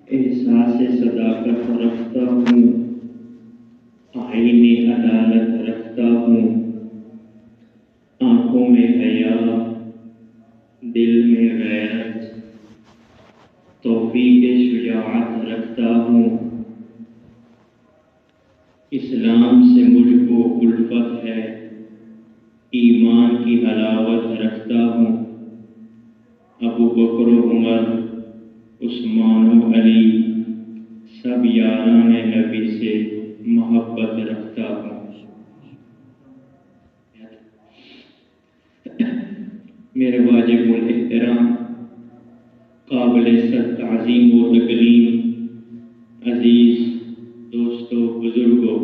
احساس صداقت رکھتا ہوں، آئین عدالت رکھتا ہوں، آنکھوں میں حیا، دل میں غیرت، توفیق شجاعت رکھتا ہوں۔ اسلام سے مجھ کو الفت ہے، ایمان کی حلاوت رکھتا ہوں۔ ابو بکر و عمر، عثمان و علی، سب یاران نبی سے محبت رکھتا ہوں۔ میرے واجب الاحترام، قابل صد تعظیم و تکریم عزیز دوستو، بزرگوں،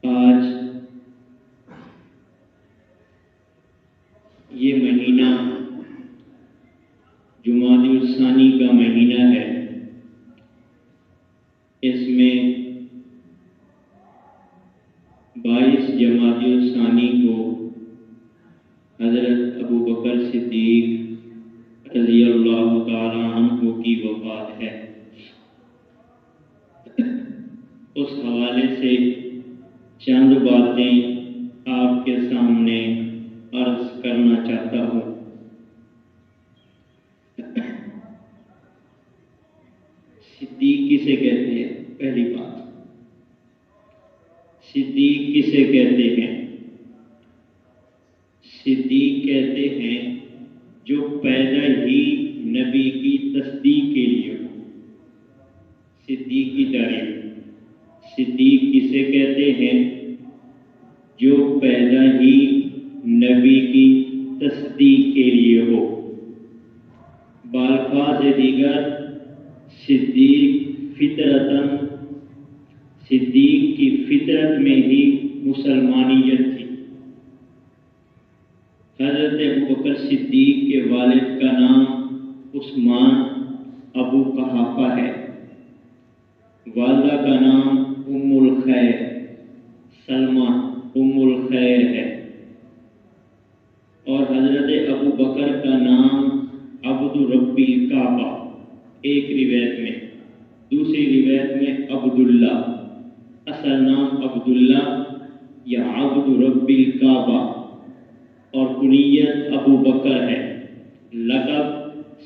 آج یہ مہینہ جمادی الثانی کا مہینہ ہے۔ اس میں 22 جمادی الثانی کو حضرت ابو بکر صدیق رضی اللہ تعالی عنہ کی وفات ہے۔ اس حوالے سے چند باتیں آپ کے سامنے عرض کرنا چاہتا ہوں۔ صدیق کسے کہتے ہیں؟ پہلی بات، صدیق کسے کہتے ہیں؟ صدیق کہتے ہیں جو پیدا ہی نبی کی تصدیق کے لیے ہو۔ صدیق کی تعریف، صدیق کسے کہتے ہیں؟ جو پیدا ہی نبی کی تصدیق کے لیے ہو۔ بالفاظ دیگر، صدیق فطرتاً، صدیق کی فطرت میں ہی مسلمانیت تھی۔ حضرت ابو بکر صدیق کے والد کا نام عثمان ابو قحافہ ہے، والدہ کا نام ام الخیر سلمہ ام الخیر ہے، اور حضرت ابو بکر کا نام عبد ربی کعبہ، ایک روایت میں، دوسری روایت میں عبداللہ، اصل نام عبداللہ یا عبد ربی کعبہ، اور کنیت ابو بکر ہے، لقب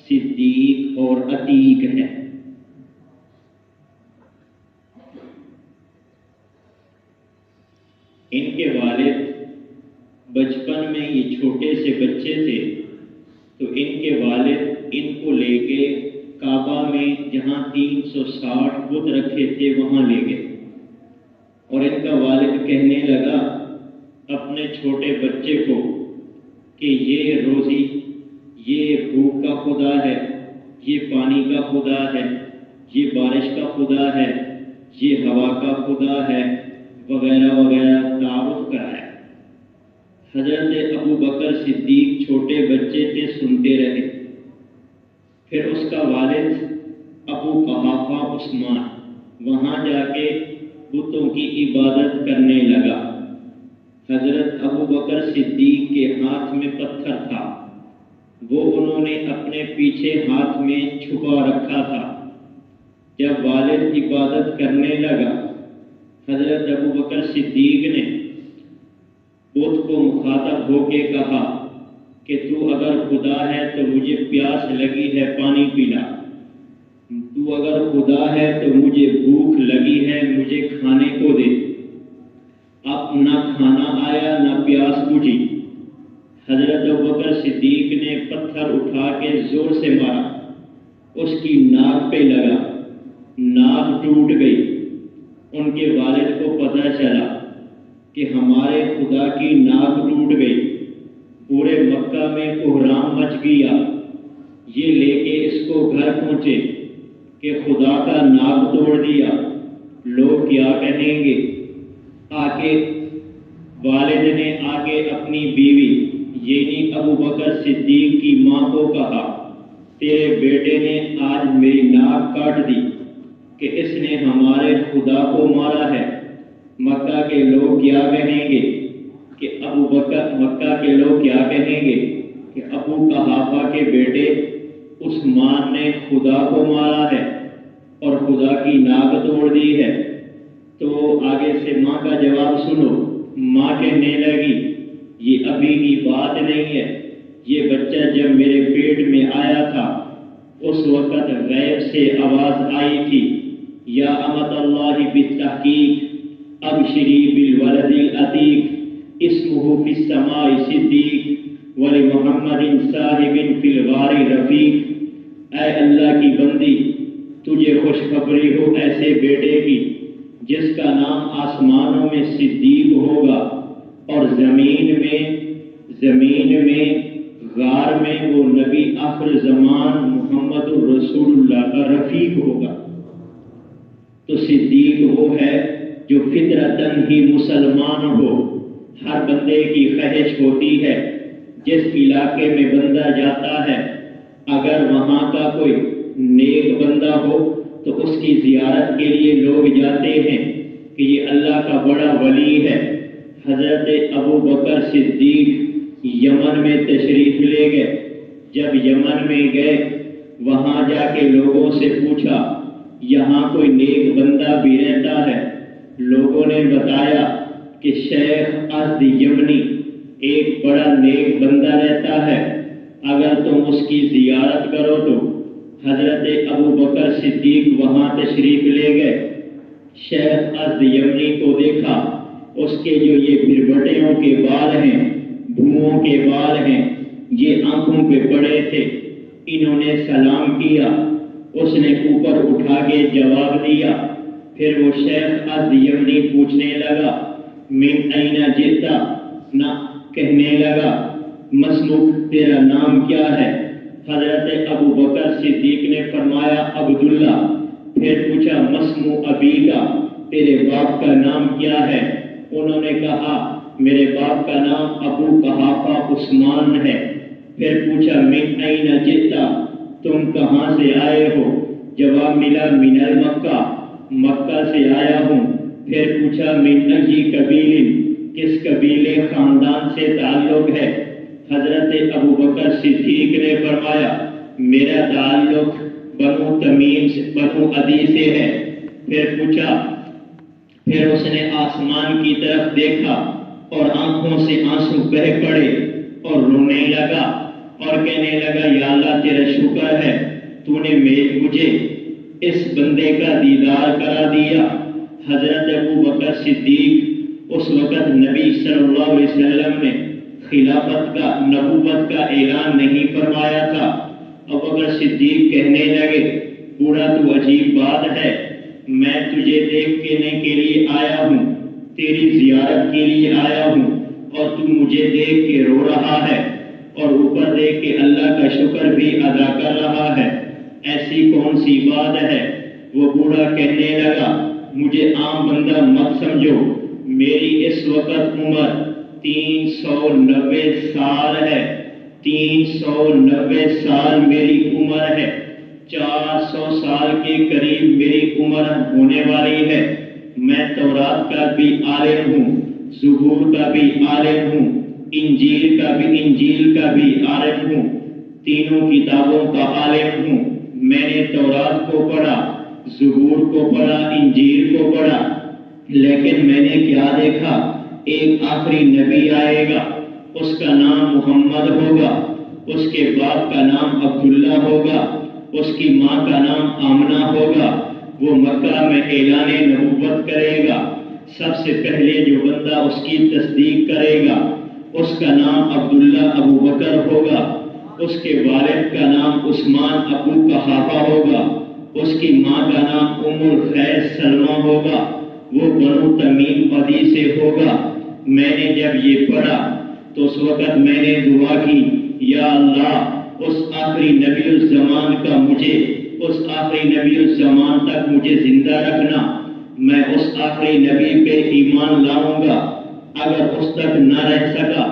صدیق اور عتیق ہے۔ ان کے والد بچپن میں یہ چھوٹے سے بچے تھے تو ان کے والد ان کو لے کے کعبہ میں جہاں 360 بت رکھے تھے وہاں لے گئے، اور ان کا والد کہنے لگا اپنے چھوٹے بچے کو کہ یہ روزی، یہ بھوک کا خدا ہے، یہ پانی کا خدا ہے، یہ بارش کا خدا ہے، یہ ہوا کا خدا ہے، وغیرہ وغیرہ تعارف کرایا۔ حضرت ابو بکر صدیق چھوٹے بچے تھے، سنتے رہے۔ پھر اس کا والد ابو قحافہ عثمان وہاں جا کے بتوں کی عبادت کرنے لگا۔ حضرت ابو بکر صدیق کے ہاتھ میں پتھر تھا، وہ انہوں نے اپنے پیچھے ہاتھ میں چھپا رکھا تھا۔ جب والد عبادت کرنے لگا، حضرت ابو بکر صدیق نے بت کو مخاطب ہو کے کہا کہ تو اگر خدا ہے تو مجھے پیاس لگی ہے، پانی پلا۔ تو اگر خدا ہے تو مجھے بھوک لگی ہے، مجھے کھانے کو دے۔ اب نہ کھانا آیا نہ پیاس بجھی۔ حضرت ابوبکر صدیق نے پتھر اٹھا کے زور سے مارا، اس کی ناک پہ لگا، ناک ٹوٹ گئی۔ ان کے والد کو پتہ چلا کہ ہمارے خدا کی ناک ٹوٹ گئی، پورے مکہ میں کوہرام مچ گیا۔ یہ لے کے اس کو گھر پہنچے کہ خدا کا ناک توڑ دیا، لوگ کیا کہیں گے۔ آگے والد نے آگے اپنی بیوی یعنی ابو بکر صدیق کی ماں کو کہا، تیرے بیٹے نے آج میری ناک کاٹ دی کہ اس نے ہمارے خدا کو مارا ہے، مکہ کے لوگ کیا کہیں گے کہ ابو بکر مکہ کے لوگ کیا کہیں گے کہ ابو قحافہ کے بیٹے عثمان نے خدا کو مارا ہے اور خدا کی ناک توڑ دی ہے۔ تو آگے سے ماں کا جواب سنو۔ ماں کہنے لگی یہ ابھی کی بات نہیں ہے، یہ بچہ جب میرے پیٹ میں آیا تھا اس وقت غیب سے آواز آئی تھی، یا امت اللہ بالتحقیق ابشری بالولد العتیق اسمہ فی السماء صدیق ولمحمد صاحب فی الغار رفیق۔ اے اللہ کی بندی، تجھے خوشخبری ہو ایسے بیٹے کی جس کا نام آسمانوں میں صدیق ہوگا اور زمین میں غار میں وہ نبی آخر زمان محمد الرسول اللہ کا رفیق ہوگا۔ تو صدیق وہ ہے جو فطرتاً ہی مسلمان ہو۔ ہر بندے کی خواہش ہوتی ہے جس علاقے میں بندہ جاتا ہے اگر وہاں کا کوئی نیک بندہ ہو تو اس کی زیارت کے لیے لوگ جاتے ہیں کہ یہ اللہ کا بڑا ولی ہے۔ حضرت ابو بکر صدیق یمن میں تشریف لے گئے۔ جب یمن میں گئے وہاں جا کے لوگوں سے پوچھا یہاں کوئی نیک بندہ بھی رہتا ہے؟ لوگوں نے بتایا کہ شیخ ازد یمنی ایک بڑا نیک بندہ رہتا ہے، اگر تم اس کی زیارت کرو تو۔ حضرت ابو بکر صدیق وہاں تشریف لے گئے۔ شیخ ازد یمنی کو دیکھا، اس کے جو یہ بھربٹیوں کے بال ہیں، بھوؤں کے بال ہیں، یہ آنکھوں پہ پڑے تھے۔ انہوں نے سلام کیا، اس نے اوپر اٹھا کے جواب دیا۔ پھر وہ شیخ ازد یمنی پوچھنے لگا من این جئت، نہ کہنے لگا مسموک تیرا نام کیا ہے؟ حضرت ابو بکر صدیق نے فرمایا عبداللہ۔ پھر پوچھا مسمو ابی کا، تیرے باپ کا نام کیا ہے؟ انہوں نے کہا میرے باپ کا نام ابو قحافہ عثمان ہے۔ پھر پوچھا من این جئت، تم کہاں سے آئے ہو؟ جواب ملا من المکہ، مکہ سے آیا ہوں۔ پھر پوچھا من ای قبیل، کس قبیلے خاندان سے تعلق ہے؟ حضرت ابو بکر صدیق نے فرمایا میرا تعلق بنو تمیم سے، بنو عدی سے ہے۔ پھر پوچھا، پھر اس نے آسمان کی طرف دیکھا اور آنکھوں سے آنسو بہہ پڑے اور رونے لگا اور کہنے لگا یا اللہ تیرا شکر ہے تو نے مجھے اس بندے کا دیدار کرا دیا۔ حضرت ابو بکر صدیق اس وقت نبی صلی اللہ علیہ وسلم نے خلافت کا، نبوت کا اعلان نہیں فرمایا تھا۔ ابو بکر صدیق کہنے لگے بوڑھا تو عجیب بات ہے، میں تجھے دیکھنے کے لیے آیا ہوں، تیری زیارت کے لیے آیا ہوں اور تو مجھے دیکھ کے رو رہا ہے اور اوپر دیکھ کے اللہ کا شکر بھی ادا کر رہا ہے، ایسی کون سی بات ہے؟ وہ بوڑھا کہنے لگا مجھے عام بندہ مت سمجھو، میری اس وقت عمر 390 سال ہے، 390 سال میری عمر ہے، 400 سال کے قریب میری عمر ہونے والی ہے۔ میں تورات کا بھی عالم ہوں، زبور کا بھی عالم ہوں، انجیل کا بھی عالم ہوں، تینوں کتابوں کا عالم ہوں۔ میں نے تورات کو پڑھا، زبور کو پڑھا، انجیل کو پڑھا، لیکن میں نے کیا دیکھا؟ ایک آخری نبی آئے گا، اس کا نام محمد ہوگا، اس کے باپ کا نام عبداللہ ہوگا، اس کی ماں کا نام آمنہ ہوگا، وہ مکہ میں اعلان نبوت کرے گا، سب سے پہلے جو بندہ اس کی تصدیق کرے گا اس کا نام عبداللہ ابو بکر ہوگا، اس کے والد کا نام عثمان ابو قحافہ ہوگا، اس کی ماں کا نام ام الخیر سلمہ ہوگا، وہ بنو تمیم عدی سے ہوگا۔ میں نے جب یہ پڑھا تو اس وقت میں نے دعا کی یا اللہ اس آخری نبی الزمان کا مجھے، اس آخری نبی الزمان تک مجھے زندہ رکھنا، میں اس آخری نبی پہ ایمان لاؤں گا۔ اگر اس تک نہ رہ سکا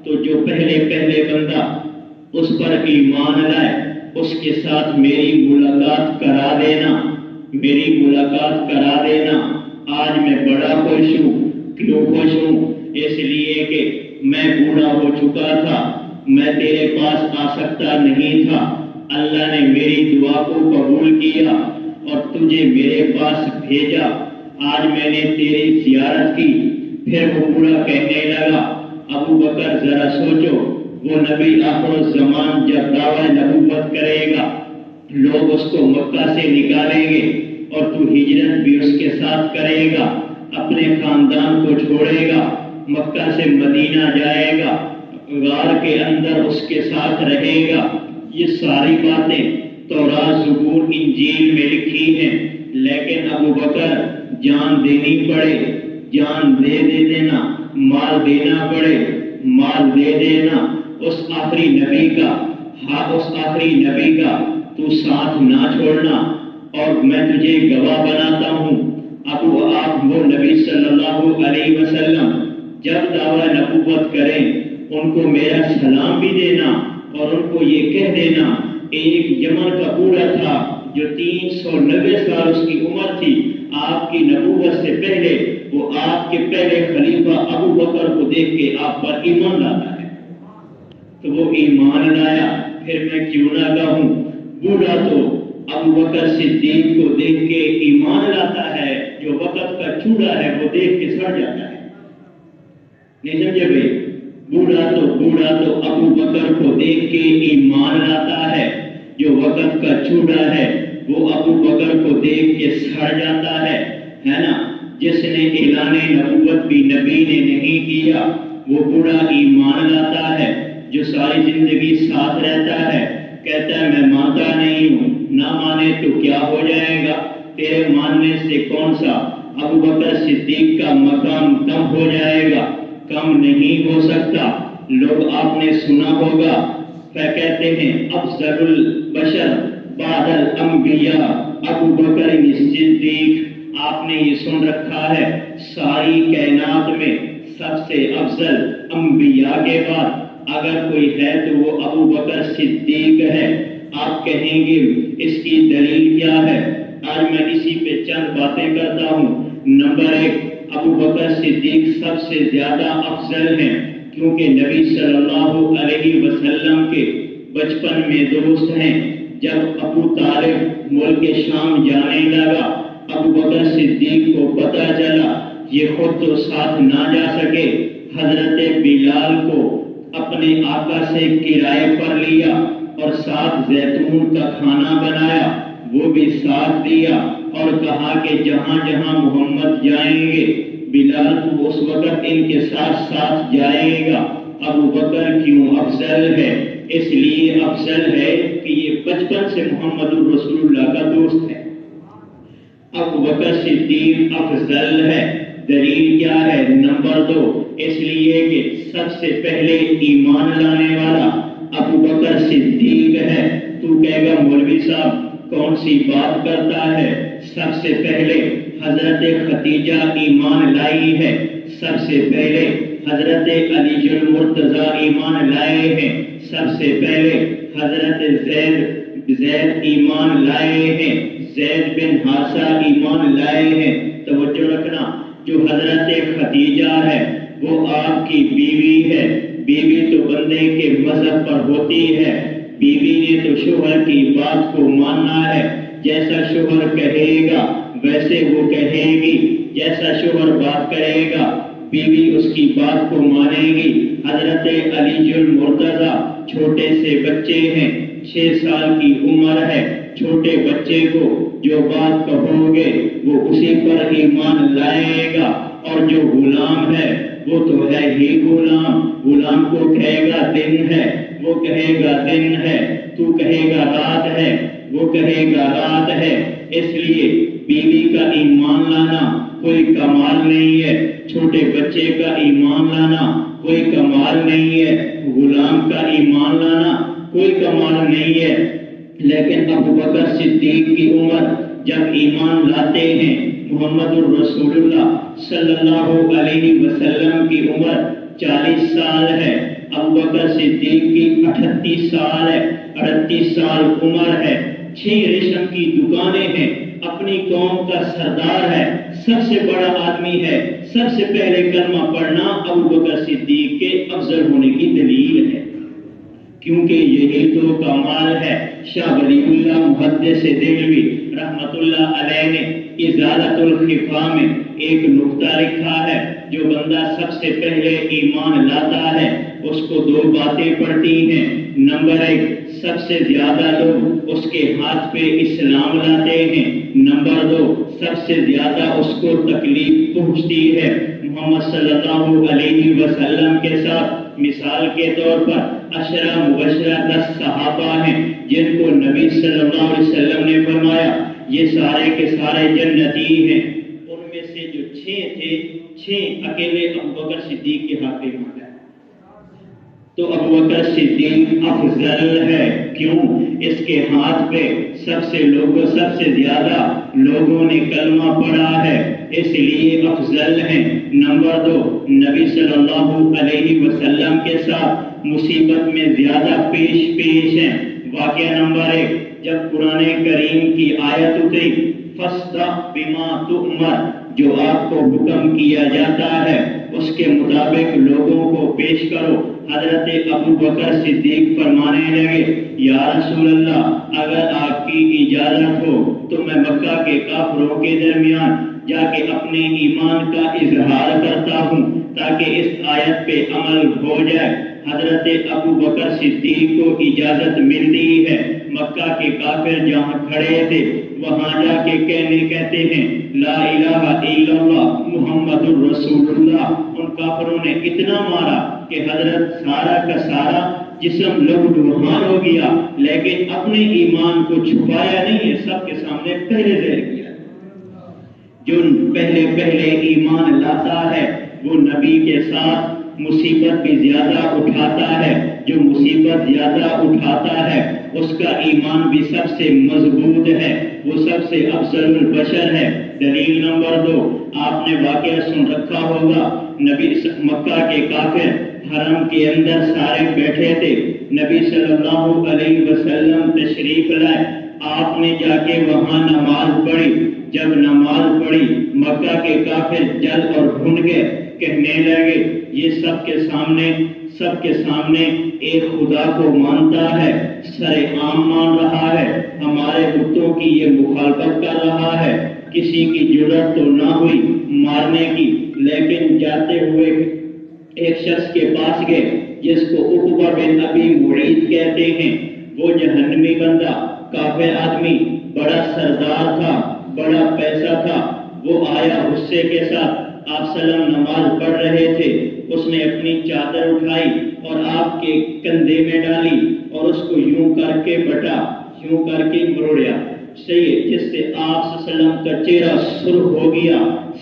تو جو پہلے بندہ اس پر ایمان لائے اس کے ساتھ میری ملاقات کرا دینا، میری ملاقات کرا دینا۔ آج میں بڑا خوش ہوں، کیوں خوش ہوں؟ اس لیے کہ میں بوڑھا ہو چکا تھا، میں تیرے پاس آ سکتا نہیں تھا، اللہ نے میری دعا کو قبول کیا اور تجھے میرے پاس بھیجا، آج میں نے تیری زیارت کی۔ پھر وہ بوڑھا کہنے لگا، ابو بکر ذرا سوچو، وہ نبی آخر الزمان جب دعویٰ نبوت کرے گا، لوگ اس کو مکہ سے نکالیں گے اور تو ہجرت بھی اس کے ساتھ کرے گا، اپنے خاندان کو چھوڑے گا، مکہ سے مدینہ جائے گا، غار کے اندر اس کے ساتھ رہے گا۔ یہ ساری باتیں تورات، زبور، انجیل میں لکھی ہیں، لیکن ابو بکر جان دینی پڑے، جان دے دینا، مال دینا پڑے، مال دے دینا اس آخری نبی کا، اس آخری نبی کا تو ساتھ نہ چھوڑنا، اور میں تجھے گواہ بناتا ہوں۔ اب آپ وہ نبی صلی اللہ علیہ وسلم جب دعویٰ نبوت کریں ان کو میرا سلام بھی دینا اور ان کو یہ کہہ دینا، ایک یمن کا بوڑھا تھا جو 390 سال اس کی عمر تھی آپ کی نبوت سے پہلے، وہ آپ کے پہلے خلیفہ ابو بکر کو دیکھ کے آپ پر ایمان لاتا ہے، تو وہ ایمان لایا۔ پھر میں کیوں نہ کہوں، بوڑھا تو ابو بکر صدیق کو دیکھ کے ایمان لاتا ہے، جو وقت کا چوڑا ہے وہ دیکھ کے سڑ جاتا ہے۔ نہیں سمجھے بھائی؟ بوڑھا تو ابو بکر کو دیکھ کے ایمان لاتا ہے، جو وقت کا چوڑا ہے وہ ابو بکر کو دیکھ کے سڑ جاتا ہے نا؟ جس نے اعلان نبوت بھی نبی نے نہیں کیا وہ بوڑھا ایمان لاتا ہے، جو ساری زندگی ساتھ رہتا ہے، کہتا ہے میں مانتا نہیں ہوں، نہ مانے تو کیا ہو جائے گا، تیرے ماننے سے کون سا ابو بکر صدیق کا مقام کم ہو جائے گا؟ کم نہیں ہو سکتا۔ لوگ آپ نے سنا ہوگا، کہتے ہیں افضل البشر بعد الانبیاء ابو بکر صدیق، آپ نے یہ سن رکھا ہے، ساری کائنات میں سب سے افضل انبیاء کے بعد اگر کوئی ہے تو وہ ابو بکر صدیق ہے۔ آپ کہیں گے اس کی دلیل کیا ہے؟ آج میں اسی پہ چند باتیں کرتا ہوں۔ نمبر 1، ابو بکر صدیق سب سے زیادہ افضل ہیں کیونکہ نبی صلی اللہ علیہ وسلم کے بچپن میں دوست ہیں۔ جب ابو طالب ملک شام جانے لگا، ابو بکر صدیق کو پتہ چلا، یہ خود تو ساتھ نہ جا سکے، حضرت بلال کو اپنے آقا سے کرائے پر لیا اور ساتھ زیتون کا کھانا بنایا، وہ بھی ساتھ دیا اور کہا کہ جہاں جہاں محمد جائیں گے بلال تو اس وقت ان کے ساتھ ساتھ جائے گا۔ ابو بکر کیوں افضل ہے؟ اس لیے افضل ہے کہ یہ بچپن سے محمد الرسول اللہ کا دوست ہے۔ ابو بکر صدیق افضل ہے، دلیل کیا ہے؟ نمبر 2، اس لیے کہ سب سے پہلے ایمان لانے والا ابو بکر صدیق ہے۔ تو کہے گا مولوی صاحب کون سی بات کرتا ہے؟ سب سے پہلے حضرت خدیجہ ایمان لائی ہے، سب سے پہلے حضرت علی المرتضیٰ ایمان لائے ہیں، سب سے پہلے حضرت زید ایمان لائے ہیں، زید بن حارثہ ایمان لائے ہیں۔ توجہ رکھنا، جو حضرت خدیجہ ہے وہ آپ کی بیوی ہے، بیوی تو بندے کے مذہب پر ہوتی ہے، بیوی نے تو شوہر کی بات کو ماننا ہے، جیسا شوہر کہے گا ویسے وہ کہے گی، جیسا شوہر بات کرے گا بیوی اس کی بات کو مانے گی۔ حضرت علی المرتضیٰ چھوٹے سے بچے ہیں، 6 سال کی عمر ہے، چھوٹے بچے کو جو بات کہو گے وہ اسی پر ایمان لائے گا، اور جو غلام ہے وہ تو ہے ہی غلام، غلام کو کہے گا دن ہے وہ کہے گا دن ہے، تو کہے گا رات ہے وہ کہے گا رات ہے۔ اس لیے بیوی کا ایمان لانا کوئی کمال نہیں ہے، چھوٹے بچے کا ایمان لانا کوئی کمال نہیں ہے، غلام کا ایمان لانا کوئی کمال نہیں ہے۔ لیکن ابو بکر صدیق کی عمر جب ایمان لاتے ہیں، محمد الرسول اللہ صلی اللہ علیہ وسلم کی عمر 40 سال ہے، ابو بکر صدیق کی 38 سال ہے، 38 سال عمر ہے، 6 ریشم کی دکانیں ہیں، اپنی قوم کا سردار ہے، سب سے بڑا آدمی ہے، سب سے پہلے کلمہ پڑھنا ابوبکر صدیق کے افضل ہونے کی دلیل ہے، کیونکہ یہی تو کمال ہے۔ شاہ ولی اللہ محدث دہلوی رحمت اللہ علیہ نے ازالۃ الخفا میں ایک نقطہ لکھا ہے، جو بندہ سب سے پہلے ایمان لاتا ہے اس کو 2 باتیں پڑتی ہیں۔ نمبر 1، سب سے زیادہ لوگ اس کے ہاتھ پہ اسلام لاتے ہیں۔ نمبر 2، سب سے زیادہ اس کو تکلیف پہنچتی ہے۔ محمد صلی اللہ علیہ وسلم کے ساتھ مثال کے طور پر 10 مبشرہ 10 صحابہ ہیں جن کو نبی صلی اللہ علیہ وسلم نے فرمایا یہ سارے کے سارے جنتی ہیں۔ ان میں سے جو 6 تھے، 6 اکیلے ابوبکر صدیق کے ہاتھ پہ مارا۔ تو ابوبکر صدیق افضل ہے، کیوں؟ اس کے ہاتھ پہ سب سے زیادہ لوگوں نے کلمہ پڑھا ہے، اس لیے افضل ہیں۔ نمبر 2، نبی صلی اللہ علیہ وسلم کے ساتھ مصیبت میں زیادہ پیش ہیں۔ واقعہ نمبر 1، جب قرآن کریم کی آیت اتری فاصدع بما تؤمر، جو آپ کو حکم کیا جاتا ہے اس کے مطابق لوگوں کو پیش کرو، حضرت ابوبکر صدیق فرمانے لگے یا رسول اللہ، اگر آپ کی اجازت ہو تو میں مکہ کے کافروں کے درمیان جا کے اپنے ایمان کا اظہار کرتا ہوں تاکہ اس آیت پہ عمل ہو جائے۔ حضرت ابوبکر صدیق کو اجازت ملتی ہے۔ مکہ کے کافر جہاں کھڑے تھے وہاں جا کے کہتے ہیں لا الہ الا اللہ محمد الرسول اللہ۔ ان کافروں نے اتنا مارا کہ حضرت سارا کا سارا جسم لہو ہو گیا، لیکن اپنے ایمان کو چھپایا نہیں ہے، سب کے سامنے پہلے ظاہر کیا۔ جو پہلے ایمان لاتا ہے وہ نبی کے ساتھ مصیبت بھی زیادہ اٹھاتا ہے، جو مصیبت زیادہ اٹھاتا ہے اس کا ایمان بھی سب سے مضبوط ہے، وہ سب سے افضل البشر ہے۔ دلیل نمبر 2، آپ نے واقعہ سن رکھا ہوگا، نبی مکہ کے کافر حرم کے اندر سارے بیٹھے تھے، نبی صلی اللہ علیہ وسلم تشریف لائے، آپ نے جا کے وہاں نماز پڑھی۔ جب نماز پڑھی مکہ کے کافر جل اور بھن گئے، کہنے لگے یہ سب کے سامنے ایک خدا کو مانتا ہے، سر عام مان رہا ہے، ہمارے بتوں کی یہ مخالفت کر رہا ہے، کسی کی جرأت تو نہ ہوئی مارنے کی، لیکن جاتے ہوئے ایک شخص کے پاس گئے جس کو عقبہ بن ابی معیط کہتے ہیں، وہ جہنمی بندہ، کافر آدمی، بڑا سردار تھا، بڑا پیسہ تھا، وہ آیا غصے کے ساتھ، آپ سلام نماز پڑھ رہے تھے، اس نے اپنی چادر اٹھائی اور آپ کے کندھے میں ڈالی اور اس کو یوں کر کے بٹا، یوں کر کے مروڑیا، صحیح، جس سے آپ صلی اللہ علیہ وسلم کا چہرہ سرخ ہو گیا،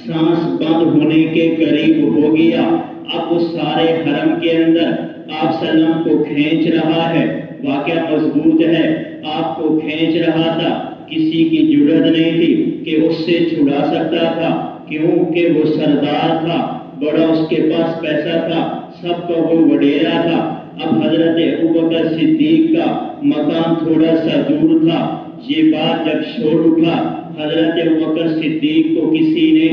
سانس بند ہونے کے قریب ہو گیا۔ اب وہ سارے حرم کے اندر آپ صلی اللہ علیہ وسلم کو کھینچ رہا ہے، واقعہ مضبوط ہے، آپ کو کھینچ رہا تھا، کسی کی جرأت نہیں تھی کہ اس سے چھڑا سکتا تھا، کیونکہ وہ سردار تھا، بڑا اس کے پاس پیسہ تھا، سب کا وہ وڈیرا تھا۔ اب حضرت ابوبکر صدیق کا مکان تھوڑا سا دور تھا، یہ بات جب شور اٹھا، حضرت ابوبکر صدیق کو کسی نے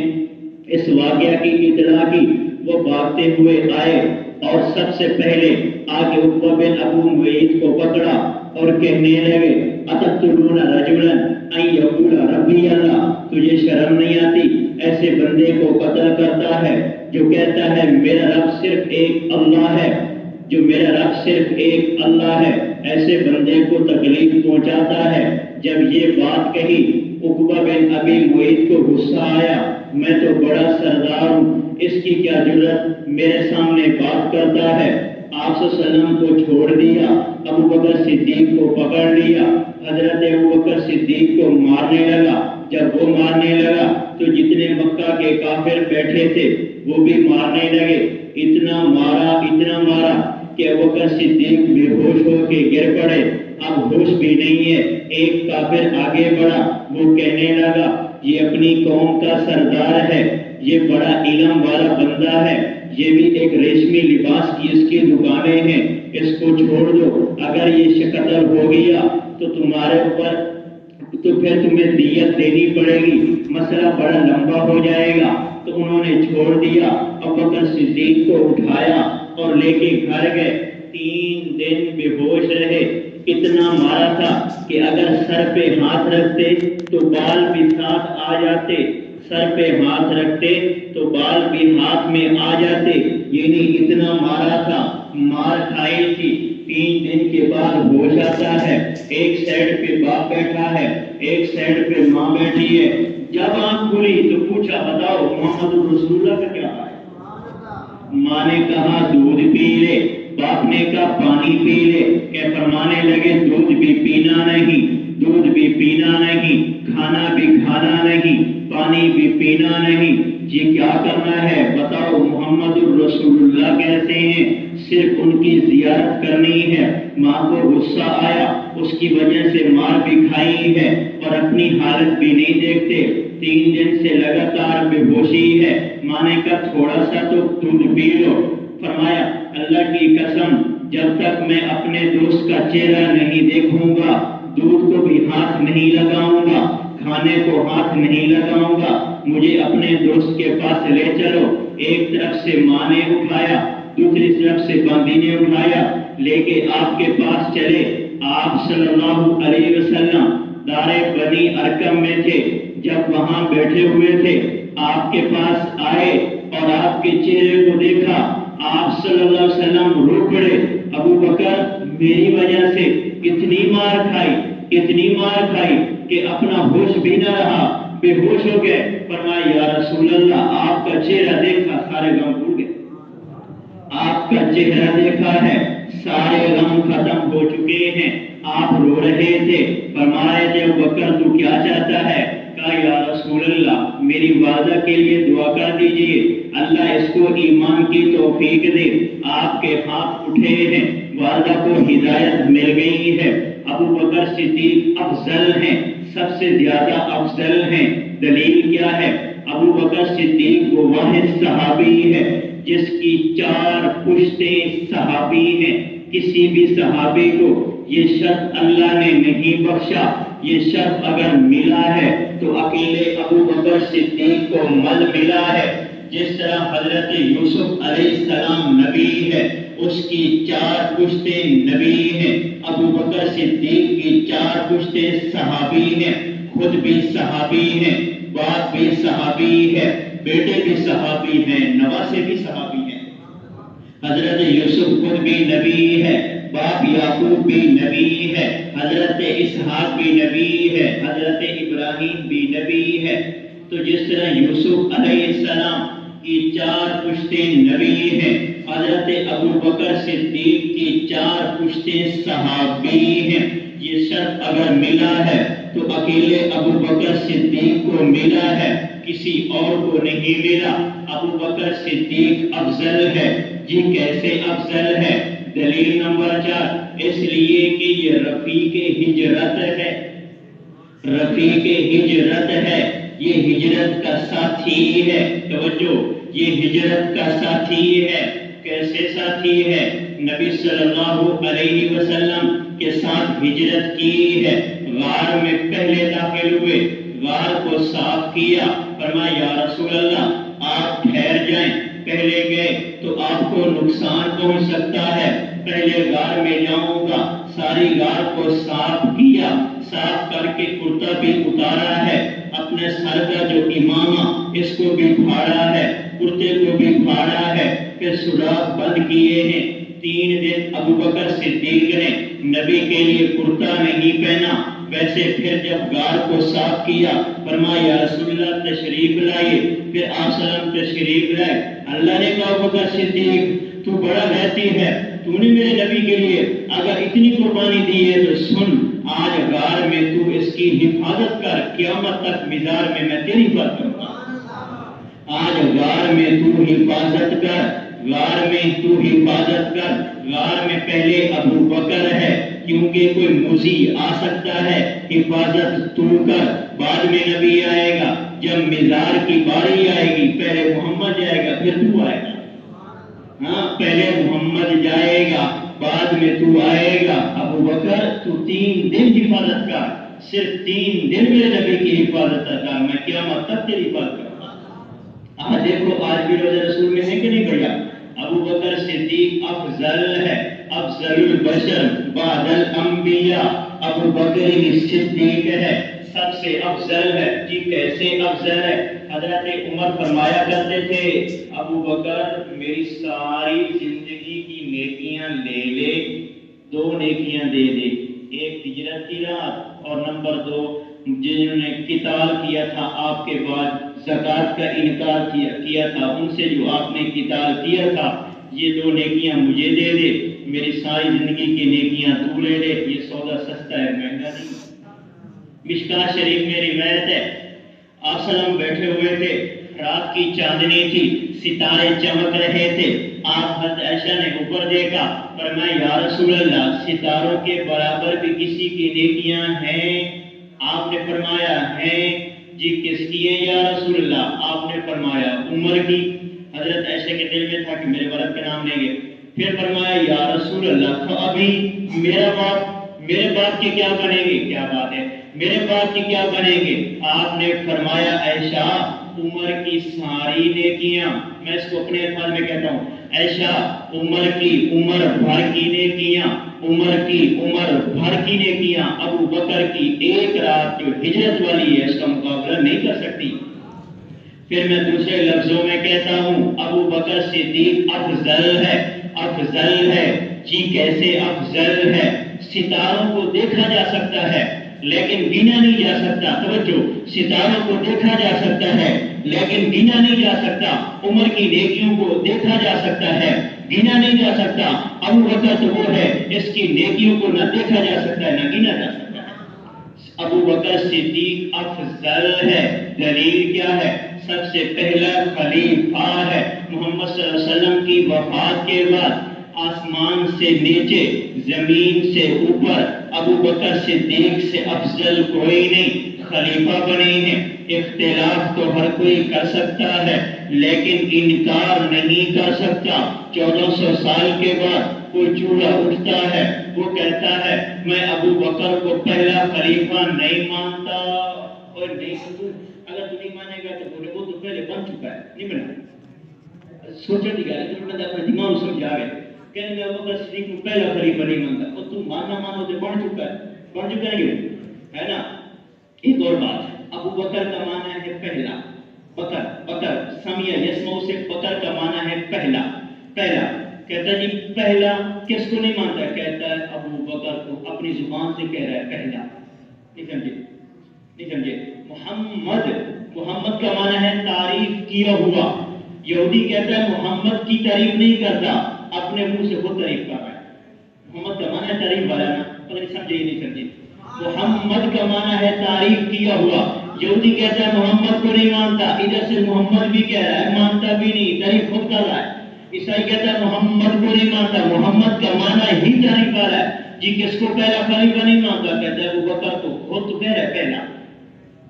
اس واقعہ کی اطلاع کی، وہ بھاگتے ہوئے آئے اور سب سے پہلے آگے عقبہ بن ابو معیط کو پکڑا اور کہنے لگے اتقتلون رجلا ان یقول ربی اللہ، تجھے شرم نہیں آتی ایسے بندے کو قتل کرتا ہے جو کہتا ہے میرا رب صرف ایک اللہ ہے، جو میرا رب صرف ایک اللہ ہے، ایسے بندے کو تکلیف پہنچاتا ہے۔ جب یہ بات کہی عقبہ بن ابی معیط کو غصہ آیا، میں تو بڑا سردار ہوں، اس کی کیا جرأت میرے سامنے بات کرتا ہے۔ آپ صلی اللہ علیہ وسلم کو چھوڑ دیا، ابوبکر صدیق کو پکڑ لیا، حضرت ابوبکر صدیق کو مارنے لگا۔ جب وہ مارنے لگا تو جتنے مکہ کے کافر بیٹھے تھے وہ بھی مارنے لگے، اتنا مارا کہ ابوبکر صدیق بے ہوش ہو کے گر پڑے، اب ہوش بھی نہیں ہے۔ ایک کافر آگے بڑھا، وہ کہنے لگا یہ اپنی قوم کا سردار ہے، یہ بڑا علم والا بندہ ہے، یہ بھی ایک ریشمی لباس کی اس کی دکانیں ہیں، اس کو چھوڑ دو، اگر یہ قتل ہو گیا تو تمہارے اوپر تو پھر تمہیں دیت دینی پڑے گی، مسئلہ بڑا لمبا ہو جائے گا۔ تو انہوں نے چھوڑ دیا، ابوبکر صدیق کو اٹھایا اور لے کے گھر گئے۔ 3 دن بے ہوش رہے، اتنا مارا تھا کہ اگر سر پہ ہاتھ رکھتے تو بال بھی ساتھ آ جاتے، سر پہ ہاتھ رکھتے تو بال بھی ہاتھ میں آ جاتے، یعنی اتنا مارا تھا، مار کھائی تھی۔ 3 دن کے بعد ہوش آتا ہے، ایک سائڈ پہ باپ بیٹھا ہے، ایک سائڈ پہ ماں بیٹھی ہے۔ جب آنکھ کھلی تو پوچھا بتاؤ محمد رسول اللہ کا کیا ہے؟ ماں نے کہا دودھ پی لے، باپ نے کہا پانی پی لے، کہ فرمانے لگے دودھ بھی پینا نہیں، دودھ بھی پینا نہیں، کھانا بھی کھانا نہیں، پانی بھی پینا نہیں، جی کیا کرنا ہے بتاؤ؟ محمد رسول اللہ کیسے ہیں؟ صرف ان کی زیارت کرنی ہے۔ ماں کو غصہ آیا، اس کی وجہ سے مار بھی کھائی ہے اور اپنی حالت بھی نہیں دیکھتے۔ 3 دن سے لگاتار بے ہوشی ہے۔ ماں نے کہا تھوڑا سا تو دودھ پی لو۔ فرمایا اللہ کی قسم جب تک میں اپنے دوست کا چہرہ نہیں دیکھوں گا دودھ کو بھی ہاتھ نہیں لگاؤں گا، کھانے کو ہاتھ نہیں لگاؤں گا، مجھے اپنے دوست کے پاس لے چلو۔ ایک طرف سے ماں نے اٹھایا، دوسری طرف سے باندی نے اٹھایا، لے کے آپ کے پاس چلے۔ آپ صلی اللہ علیہ وسلم دار بنی ارقم میں تھے، جب وہاں بیٹھے ہوئے تھے آپ کے پاس آئے اور آپ کے چہرے کو دیکھا، آپ صلی اللہ علیہ وسلم رو پڑے، ابو بکر میری وجہ سے اتنی مار کھائی، اتنی مار کھائی کہ اپنا ہوش بھی نہ رہا، بے ہوش ہو گئے۔ فرمایا یا رسول اللہ آپ کا چہرہ دیکھا سارے غم بھول گئے، آپ کا چہرہ دیکھا ہے سارے غم ختم ہو چکے ہیں، آپ رو رہے تھے۔ فرمایا ابو بکر تو کیا چاہتا ہے؟ کہا یا رسول اللہ میری والدہ کے لیے دعا کر دیجئے، اللہ اس کو ایمان کی توفیق دے۔ آپ کے ہاتھ اٹھے ہیں، والدہ کو ہدایت مل گئی ہے۔ ابو بکر صدیق افضل ہیں، سب سے زیادہ افضل ہیں۔ دلیل کیا ہے؟ ابو بکر صدیق وہ واحد صحابی ہے جس کی 4 پشتیں صحابی ہیں۔ کسی بھی صحابی کو یہ شرف اللہ نے نہیں بخشا، یہ شرف اگر ملا ہے تو اکیلے ابو بکر صدیق کو مل ملا ہے۔ جس طرح حضرت یوسف علیہ السلام نبی ہے، اس کی 4 پشتیں نبی ہیں، ابو بکر صدیق کی 4 پشتیں صحابی ہیں، خود بھی صحابی ہیں، باپ بھی صحابی ہے، بیٹے بھی صحابی ہیں، نواسے بھی صحابی ہیں۔ حضرت یوسف خود بھی نبی ہے، باپ یعقوب بھی نبی ہے، حضرت اسحاق بھی نبی ہے، حضرت ابراہیم بھی نبی ہے۔ تو جس طرح یوسف علیہ السلام کی 4 پشتیں نبی ہیں، حضرت ابو بکر صدیق کی 4 پشتیں صحابی ہیں۔ یہ شرط اگر ملا ہے تو اکیلے ابو بکر صدیق کو ملا ہے، کسی اور کو نہیں ملا۔ ابو بکر صدیق افضل ہے۔ جی کیسے افضل ہے؟ دلیل نمبر 4، اس لیے کہ یہ رفیق ہجرت ہے، رفیق ہجرت ہے، یہ ہجرت کا ساتھی ہے۔ توجہ، یہ ہجرت کا ساتھی ہے۔ کیسے ساتھی ہے؟ نبی صلی اللہ علیہ وسلم کے ساتھ ہجرت کی ہے، غار میں پہلے داخل ہوئے، غار کو صاف کیا، فرمایا یا رسول اللہ آپ ٹھہر جائیں، پہلے گئے تو آپ کو نقصان پہنچ سکتا ہے، پہلے غار میں جاؤں گا۔ ساری غار کو صاف کیا، صاف کر کے کرتا بھی اتارا ہے، اپنے سر کا جو امامہ اس کو بھی پھاڑا ہے، کرتے کو بھی پھاڑا ہے، پھر سوراخ بند کیے ہیں۔ 3 دن ابو بکر صدیق نے نبی کے لیے کرتا نہیں پہنا۔ ویسے پھر جب غار کو صاف کیا، فرمایا یا رسول اللہ تشریف لائیے، پھر آپ سلام تشریف لائے۔ اللہ نے کہا ابو بکر صدیق تو بڑا رہتی ہے، تو نے میرے نبی کے لیے اگر اتنی قربانی دی ہے تو سن، آج غار میں تو اس کی حفاظت کر، قیامت تک مزار میں تیری حفاظت کروں گا۔ آج غار میں تو حفاظت کر، غار میں تو حفاظت کر۔ غار میں پہلے ابو بکر ہے کیونکہ کوئی موذی آ سکتا ہے، حفاظت تو کر، بعد میں نبی آئے گا، جب مزار کی باری آئے گی پہلے محمد جائے گا پھر تو آئے گا۔ ہاں پہلے محمد جائے گا بعد میں تو آئے گا۔ ابو بکر تو 3 دن حفاظت کر، صرف 3 دن میرے نبی کی حفاظت کا، میں قیامت تک تیری حفاظت کروں گا۔ آج دیکھو آج بھی روزہ رسول میں ہے کہ نہیں بڑھیا؟ ابو بکر صدیق افضل ہے، افضل البشر بعد الانبیاء، ابو بکر صدیق ہے، سب سے افضل ہے۔ جی کیسے افضل ہے؟ حضرت عمر فرمایا کرتے تھے ابو بکر میری ساری زندگی کی نیکیاں لے لے، 2 نیکیاں دے دے، ایک ہجرت کی رات اور نمبر 2 جنہوں نے قتال کیا تھا آپ کے بعد زکوٰۃ کا انکار کیا تھا، ان سے جو آپ نے قتال کیا تھا، یہ 2 نیکیاں مجھے دے دے، میری ساری زندگی کی نیکیاں تو لے لے، یہ سودا سستا ہے مہنگا نہیں۔ مشکاہ شریف میں روایت ہے آپ سلام بیٹھے ہوئے تھے، رات کی چاندنی تھی، ستارے چمک رہے تھے، آپ حضرت عائشہ نے اوپر دیکھا، فرمایا یا رسول اللہ ستاروں کے برابر بھی کسی کی نیکیاں ہیں؟ آپ نے فرمایا ہیں۔ جی کس کی ہے یا رسول اللہ؟ آپ نے فرمایا عمر کی۔ حضرت عائشہ کے دل میں تھا کہ میرے والد کا نام لیں گے، پھر فرمایا یا رسول اللہ تو ابھی میرے باپ کے کیا بنیں گے؟ کیا بات ہے، میرے باپ کی کیا بنیں گے؟ آپ نے فرمایا عائشہ عمر کی ساری نیکیاں، میں اس کو اپنے الفاظ میں کہتا ہوں، عائشہ عمر بھر کی نیکیاں، عمر بھر کی نیکیاں ابو بکر کی ایک رات جو ہجرت والی ہے اس کا مقابلہ نہیں کر سکتی۔ پھر میں دوسرے لفظوں میں کہتا ہوں ابو بکر صدیق افضل ہے۔ جی کیسے افضل ہے؟ ستاروں کو دیکھا جا سکتا ہے لیکن گنا نہیں جا سکتا۔ توجہ، ستاروں کو دیکھا جا سکتا ہے لیکن گنا نہیں جا سکتا۔ عمر کی نیکیوں کو دیکھا جا سکتا ہے، گنا نہیں جا سکتا۔ ابو بکر تو وہ ہے اس کی نیکیوں کو نہ دیکھا جا سکتا ہے نہ گنا جا سکتا ہے۔ ابو بکر صدیق افضل ہے۔ دلیل کیا ہے؟ سب سے پہلا خلیفہ ہے۔ محمد صلی اللہ علیہ وسلم کی وفات کے بعد آسمان سے نیچے زمین سے اوپر ابو بکر صدیق سے افضل کوئی نہیں، خلیفہ بنے ہیں۔ اختلاف تو ہر کوئی کر سکتا ہے لیکن انکار نہیں کر سکتا۔ 1400 سال کے بعد کوئی چولہا اٹھتا ہے، وہ کہتا ہے میں ابو بکر کو پہلا خلیفہ نہیں مانتا، اور نہیں اگر تو نہیں مانے گا تو بولے وہ تو پہلے بن چکا ہے، نہیں بنا۔ سوچو دی گا تو بندہ اپنا دماغ سمجھا گئے کہ میں ابو بکر صدیق کو پہلا خلیفہ نہیں مانتا، اور تم ماننا مانو تو بن چکا ہے نا۔ ایک اور بات، ابو بکر کا معنی ہے پہلا، بکر سمیہ یسمع سے بکر کا معنی ہے پہلا۔ کہتا ہے جی پہلا کس کو نہیں مانتا؟ کہتا ہے ابو بکر کو، اپنی زبان سے کہہ رہا ہے پہلا۔ نہیں سمجھے؟ محمد کا معنی ہے تعریف کیا ہوا۔ یہودی کہتا ہے محمد کی تعریف نہیں کرتا، اپنے منہ سے خود تعریف کر رہا ہے۔ محمد کا معنی ہے تعریف والا نا، پتہ نہیں سمجھے نہیں سمجھے؟ محمد کا معنی ہے تعریف کیا ہوا۔ یہودی کہتا ہے محمد کو نہیں مانتا، ادھر سے محمد بھی کہہ رہا ہے مانتا بھی نہیں، تعریف خود کر رہا ہے۔ عیسائی کہتا ہے محمد کو نہیں مانتا، محمد کا معنی ہی تعریف والا ہے۔ جی کس کو پہلا خلیفہ نہیں مانتا؟ کہتا ہے ابو بکر کو، خود تو کہہ رہا ہے پہلا۔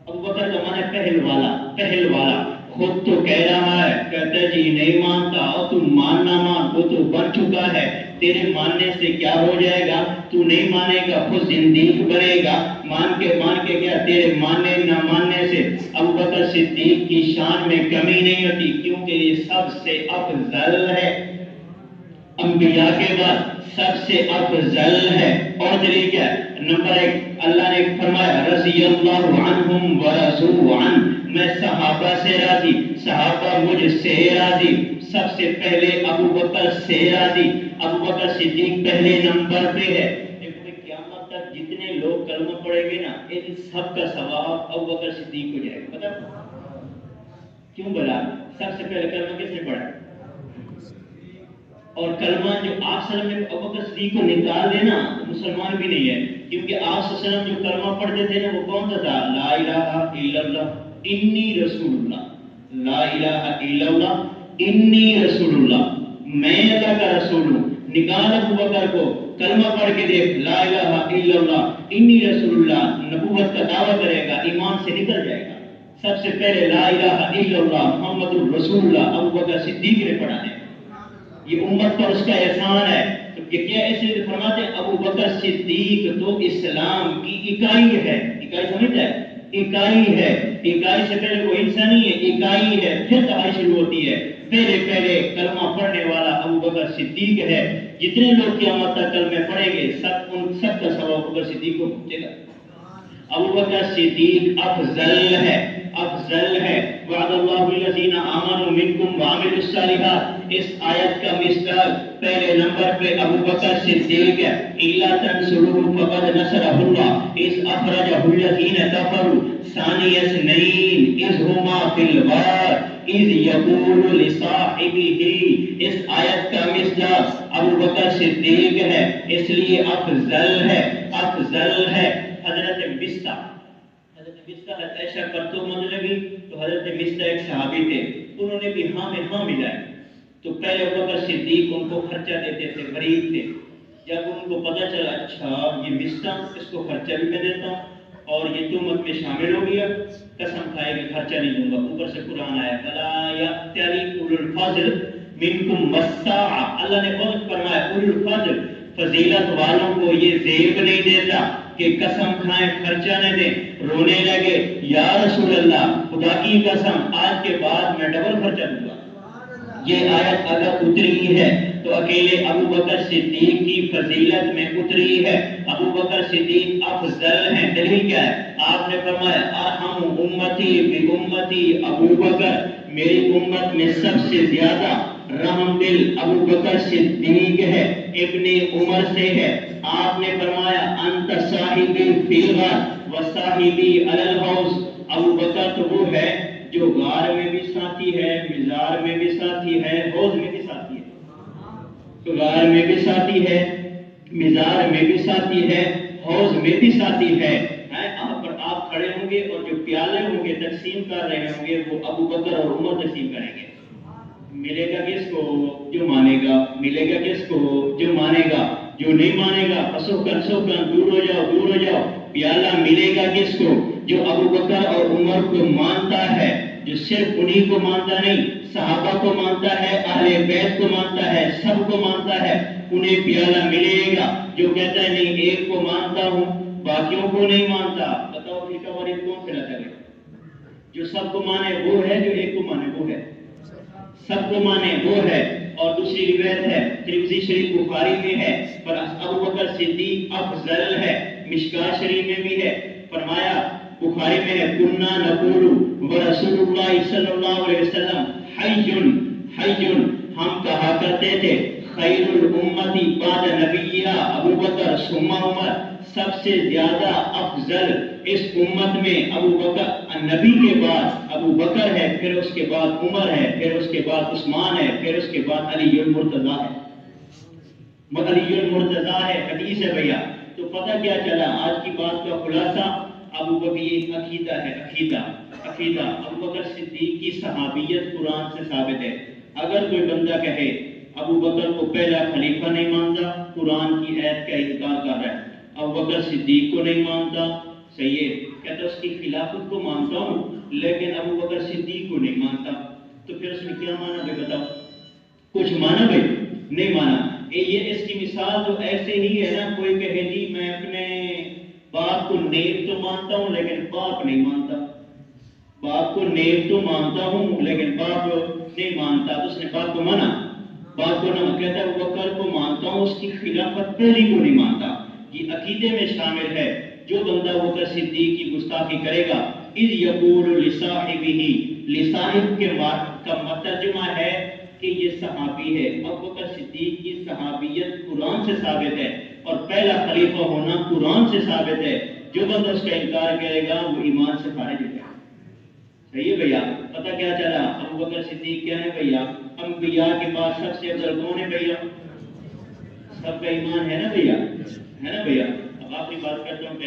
ابو بکر کا معنی ہے پہل والا، خود تو کہہ رہا ہے، کہتا ہے جی نہیں مانتا، اور تو ماننا مان، وہ تو بن چکا ہے، تیرے ماننے سے کیا ہو جائے گا؟ تو نہیں مانے گا خود زندیق بنے گا، مان کے کیا تیرے ماننے نہ ماننے سے ابو بکر صدیق کی شان میں کمی نہیں ہوتی، کیونکہ یہ سب سے افضل ہے، انبیاء کے بعد سب سے افضل ہے۔ اور دلیل کیا ہے؟ نمبر 1 اللہ نے فرمایا رضی اللہ عنہم ورضوا عنہ، میں صحابہ سے راضی، صحابہ مجھ سے راضی۔ سب سے پہلے ابو بکر سے راضی، ابو بکر صدیق پہلے نمبر پہ ہے۔ قیامت تک جتنے لوگ کلمہ پڑھیں گے نا، ان سب کا ثواب ابو بکر صدیق کو جائے گا۔ پتہ کیوں بلا؟ سب سے پہلے کلمہ کس نے پڑھا؟ اور کلمہ جو آپ صلی اللہ علیہ وسلم نے ابو بکر صدیق کو نکال دینا تو مسلمان بھی نہیں ہے، کیونکہ آپ صلی اللہ علیہ وسلم جو کلمہ پڑھتے تھے نا وہ کون سا تھا؟ لا الہ الا اللہ انی رسول اللہ، لا الہ الا اللہ انی رسول اللہ، میں اللہ کا رسول ہوں۔ نکال ابو بکر کو، کلمہ پڑھ کے دیکھ، لا الہ الا اللہ انی رسول اللہ، نبوت کا دعویٰ کرے گا، ایمان سے نکل جائے گا۔ سب سے پہلے لا الہ الا اللہ محمد الرسول اللہ ابو بکر صدیق نے پڑھا ہے، یہ امت پر اس کا احسان ہے۔ تو کیا ایسے فرماتے ہیں ابو بکر صدیق تو اسلام کی اکائی ہے، اکائی سمجھتا ہے؟ اکائی ہے، اکائی سے پہلے وہ انسان نہیں ہے، اکائی ہے، پھر کہائی شروع ہوتی ہے۔ پہلے کلمہ پڑھنے والا ابو بکر صدیق ہے۔ جتنے لوگ قیامت تک کلمے پڑھیں گے ان سب کا ثواب ابو بکر صدیق کو پہنچے گا۔ ابو بکر صدیق افضل ہے، افضل ہے۔ وعد اللہ الذین آمنوا منکم وعملوا الصالحات، اس آیت کا مصداق پہلے نمبر پہ ابو بکر صدیق ہے۔ الا تنصروه فقد نصرہ اللہ اذ اخرجہ الذین کفروا ثانی اثنین اذ ہما فی الغار اذ یقول لصاحبہ، اس آیت کا مصداق ابو بکر صدیق ہے، اس لیے افضل ہے، افضل ہے۔ حضرت مصطح حضرت عائشہ پر تہمت لگی تو حضرت مصطح ایک صحابی تھے، انہوں نے بھی ہاں میں ہاں ملائی، تو پہلے ابو بکر صدیق ان کو خرچہ دیتے تھے، غریب تھے۔ جب ان کو پتہ چلا اچھا یہ مصطح، اس کو خرچہ بھی میں دیتا ہوں اور یہ تہمت میں شامل ہو گیا، قسم کھائے کہ خرچہ نہیں دوں گا۔ اوپر سے قرآن آیا فلا یأتلی اولو الفضل منکم والسعہ، اللہ نے خود فرمایا اولو الفضل، فضیلت والوں کو یہ زیب نہیں دیتا کہ قسم کھائیں خرچہ نہ دیں۔ رونے لگے یا رسول اللہ خدا کی قسم آج کے بعد میں ڈبل خرچہ دوں گا۔ یہ آیت اگر اتری ہے تو اکیلے ابو بکر صدیق کی فضیلت میں اتری ہے۔ ابو بکر صدیق افضل ہیں۔ دلیل کیا ہے؟ آپ نے فرمایا ارحم امتی بی امتی ابو بکر، میری امت میں سب سے زیادہ رحم دل ابو بکر صدیق ہے، ابن عمر سے ہے۔ آپ نے فرمایا انت صاحبی فی الغار و صاحبی علی الحوض، ابو بکر تو وہ ہے جو غار میں بھی ساتھی ہے، مزار میں بھی ساتھی ہے، حوض میں بھی ساتھی ہے۔ تو غار میں بھی ساتھی ہے، مزار میں بھی ساتھی ہے، حوض میں بھی ساتھی ہے۔ آپ کھڑے ہوں گے اور جو پیالے ہوں گے تقسیم کر رہے ہوں گے وہ ابو بکر اور عمر تقسیم کریں گے۔ ملے گا کس کو؟ جو مانے گا۔ ملے گا کس کو؟ جو مانے گا۔ جو نہیں مانے گا سوکن دور ہو جاؤ، دور ہو جاؤ۔ پیالہ ملے گا کس کو؟ جو ابو بکر اور عمر کو مانتا ہے، جو صرف انہی کو مانتا نہیں، صحابہ کو مانتا ہے، اہل بیت کو مانتا ہے، سب کو مانتا ہے، انہیں پیالہ ملے گا۔ جو کہتا ہے نہیں ایک کو مانتا ہوں باقیوں کو نہیں مانتا، بتاؤ پھیکا وارث کون پھیلاتا ہے؟ جو سب کو مانے وہ ہے، جو ایک کو مانے وہ ہے، سب کو مانے وہ ہے۔ اور دوسری روایت ہے ترمذی شریف بخاری میں ہے، پر ابو بکر صدیق افضل ہے، مشکاہ شریف میں بھی ہے۔ فرمایا بخاری میں ہے کنا نقول ورسول اللہ صلی اللہ علیہ وسلم حی، ہم کہا کرتے تھے خیر الامتی بعد نبیہا ابو بکر ثم عمر، سب سے زیادہ افضل اس امت میں ابو بکر، نبی کے بعد ابو بکر ہے، پھر اس کے بعد عمر ہے، پھر اس کے بعد عثمان ہے، پھر اس کے بعد علی المرتضیٰ ہے۔ علی المرتضیٰ ہے، حدیث ہے بھیا۔ تو پتہ کیا چلا آج کی بات کا خلاصہ؟ ابو بکر یہ عقیدہ ہے، عقیدہ ابو بکر صدیق کی صحابیت قرآن سے ثابت ہے۔ اگر کوئی بندہ کہے ابو بکر کو پہلا خلیفہ نہیں مانتا، قرآن کی آیت کا انکار کر رہا ہے۔ ابو بکر صدیق کو نہیں مانتا، صحیح ہے، کہتا اس کی خلافت کو مانتا ہوں لیکن ابو بکر صدیق کو نہیں مانتا، تو پھر اس نے کیا مانا بھائی بتاؤ؟ کچھ مانا بھائی؟ نہیں مانا۔ یہ اس کی مثال تو ایسے ہی ہے نا، کوئی کہے جی میں اپنے باپ کو نیک تو مانتا ہوں لیکن باپ نہیں مانتا، باپ کو نیک تو مانتا ہوں لیکن باپ نہیں مانتا، تو اس نے باپ کو مانا؟ باپ کو نہ کہتا ہے ابو بکر کو مانتا ہوں، اس کی خلافت پہلی کو نہیں مانتا۔ یہ عقیدے میں شامل ہے۔ جو بندہ ابو بکر صدیق کی گستاخی کرے گا، اذ یقول لصاحبہ، لصاحب کے کا ترجمہ ہے کہ یہ صحابی ہے۔ ابو بکر صدیق کی صحابیت قرآن سے ثابت ہے اور پہلا خلیفہ ہونا قرآن سے ثابت ہے۔ جو بندہ اس کا انکار کرے گا وہ ایمان سے خارج ہو جائے گا۔ صحیح ہے بھیا؟ پتہ کیا چلا؟ ابو بکر صدیق کیا ہے بھیا؟ انبیاء کے بعد سب سے افضل کون ہے بھیا؟ سب کا ایمان ہے نا بھیا، ہے نا بھیا؟ اب آخری بات کرتا ہوں،